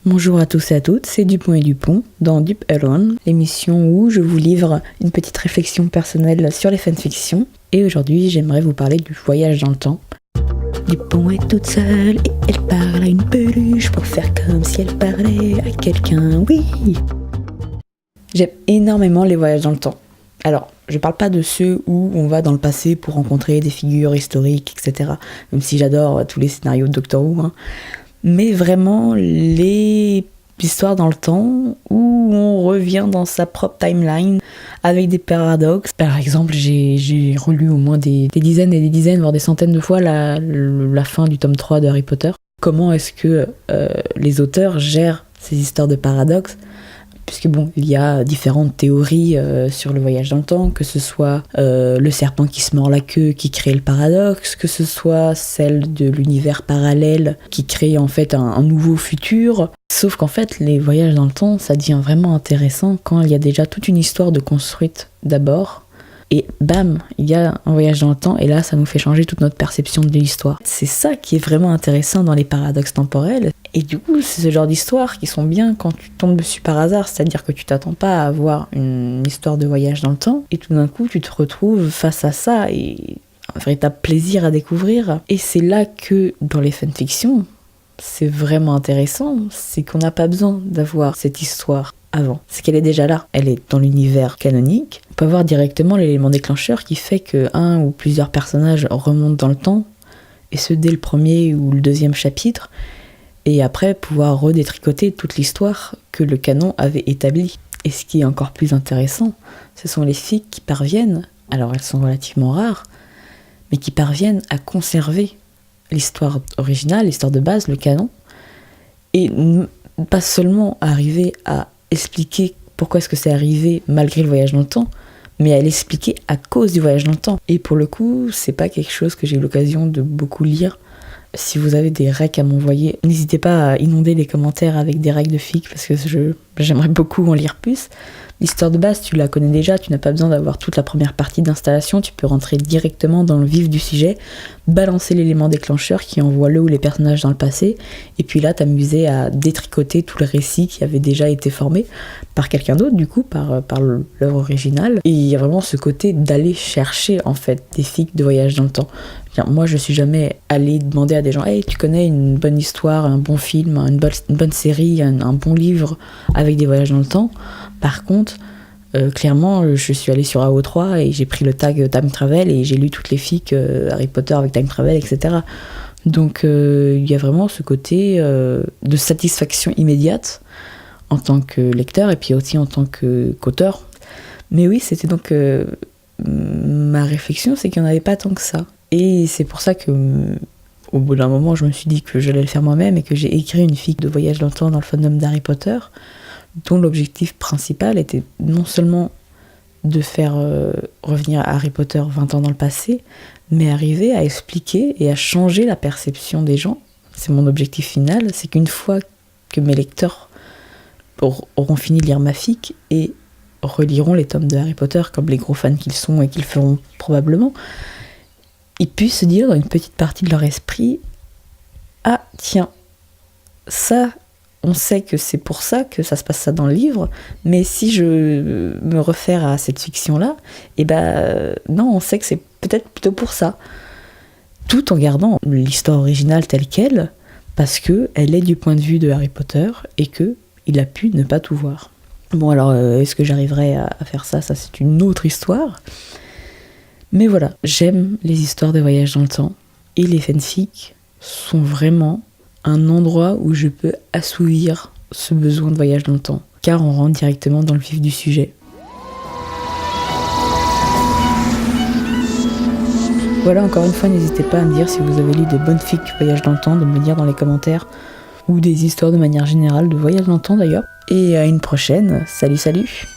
Bonjour à tous et à toutes, c'est Dupont et Dupont dans Dup Alone, l'émission où je vous livre une petite réflexion personnelle sur les fanfictions. Et aujourd'hui, j'aimerais vous parler du voyage dans le temps. Dupont est toute seule et elle parle à une peluche pour faire comme si elle parlait à quelqu'un, oui. J'aime énormément les voyages dans le temps. Alors, je parle pas de ceux où on va dans le passé pour rencontrer des figures historiques, etc. Même si j'adore tous les scénarios de Doctor Who, hein. Mais vraiment les histoires dans le temps où on revient dans sa propre timeline avec des paradoxes. Par exemple, j'ai relu au moins des dizaines et des dizaines, voire des centaines de fois la fin du tome 3 de Harry Potter. Comment est-ce que les auteurs gèrent ces histoires de paradoxes ? Puisque bon, il y a différentes théories sur le voyage dans le temps, que ce soit le serpent qui se mord la queue qui crée le paradoxe, que ce soit celle de l'univers parallèle qui crée en fait un nouveau futur. Sauf qu'en fait, les voyages dans le temps, ça devient vraiment intéressant quand il y a déjà toute une histoire de construite d'abord. Et bam, il y a un voyage dans le temps, et là, ça nous fait changer toute notre perception de l'histoire. C'est ça qui est vraiment intéressant dans les paradoxes temporels. Et du coup, c'est ce genre d'histoires qui sont bien quand tu tombes dessus par hasard, c'est-à-dire que tu t'attends pas à avoir une histoire de voyage dans le temps, et tout d'un coup, tu te retrouves face à ça, et un véritable plaisir à découvrir. Et c'est là que, dans les fanfictions, c'est vraiment intéressant, c'est qu'on n'a pas besoin d'avoir cette histoire avant. C'est qu'elle est déjà là, elle est dans l'univers canonique. On peut avoir directement l'élément déclencheur qui fait que un ou plusieurs personnages remontent dans le temps, et ce dès le premier ou le deuxième chapitre, et après pouvoir redétricoter toute l'histoire que le canon avait établie. Et ce qui est encore plus intéressant, ce sont les fics qui parviennent, alors elles sont relativement rares, mais qui parviennent à conserver l'histoire originale, l'histoire de base, le canon, et pas seulement arriver à expliquer pourquoi est-ce que c'est arrivé malgré le voyage dans le temps, mais à l'expliquer à cause du voyage dans le temps. Et pour le coup, c'est pas quelque chose que j'ai eu l'occasion de beaucoup lire. Si vous avez des recs à m'envoyer, n'hésitez pas à inonder les commentaires avec des recs de fic, parce que j'aimerais beaucoup en lire plus. L'histoire de base, tu la connais déjà, tu n'as pas besoin d'avoir toute la première partie d'installation, tu peux rentrer directement dans le vif du sujet, balancer l'élément décllencheur qui envoie le ou les personnages dans le passé, et puis là t'amuser à détricoter tout le récit qui avait déjà été formé par quelqu'un d'autre, du coup, par l'œuvre originale. Et il y a vraiment ce côté d'aller chercher, en fait, des fics de voyage dans le temps. Moi, je suis jamais allée demander à des gens « Hey, tu connais une bonne histoire, un bon film, une bonne série, un bon livre avec des voyages dans le temps ?» Par contre, clairement, je suis allée sur AO3 et j'ai pris le tag Time Travel et j'ai lu toutes les fics Harry Potter avec Time Travel, etc. Donc, il y a vraiment ce côté de satisfaction immédiate en tant que lecteur et puis aussi en tant qu'auteur. Mais oui, c'était donc ma réflexion, c'est qu'il n'y en avait pas tant que ça. Et c'est pour ça que, au bout d'un moment, je me suis dit que j'allais le faire moi-même et que j'ai écrit une fic de voyage dans le temps dans le fandom d'Harry Potter, dont l'objectif principal était non seulement de faire revenir Harry Potter 20 ans dans le passé, mais arriver à expliquer et à changer la perception des gens. C'est mon objectif final, c'est qu'une fois que mes lecteurs auront fini de lire ma fic et reliront les tomes de Harry Potter comme les gros fans qu'ils sont et qu'ils feront probablement, ils puissent se dire dans une petite partie de leur esprit « Ah tiens, ça, on sait que c'est pour ça que ça se passe ça dans le livre, mais si je me réfère à cette fiction-là, eh ben non, on sait que c'est peut-être plutôt pour ça. » Tout en gardant l'histoire originale telle qu'elle, parce qu'elle est du point de vue de Harry Potter et qu'il a pu ne pas tout voir. Bon alors, est-ce que j'arriverai à faire ça ? Ça c'est une autre histoire. Mais voilà, j'aime les histoires de voyage dans le temps, et les fanfics sont vraiment un endroit où je peux assouvir ce besoin de voyage dans le temps, car on rentre directement dans le vif du sujet. Voilà, encore une fois, n'hésitez pas à me dire si vous avez lu des bonnes fics voyage dans le temps, de me le dire dans les commentaires, ou des histoires de manière générale de voyage dans le temps d'ailleurs. Et à une prochaine, salut salut!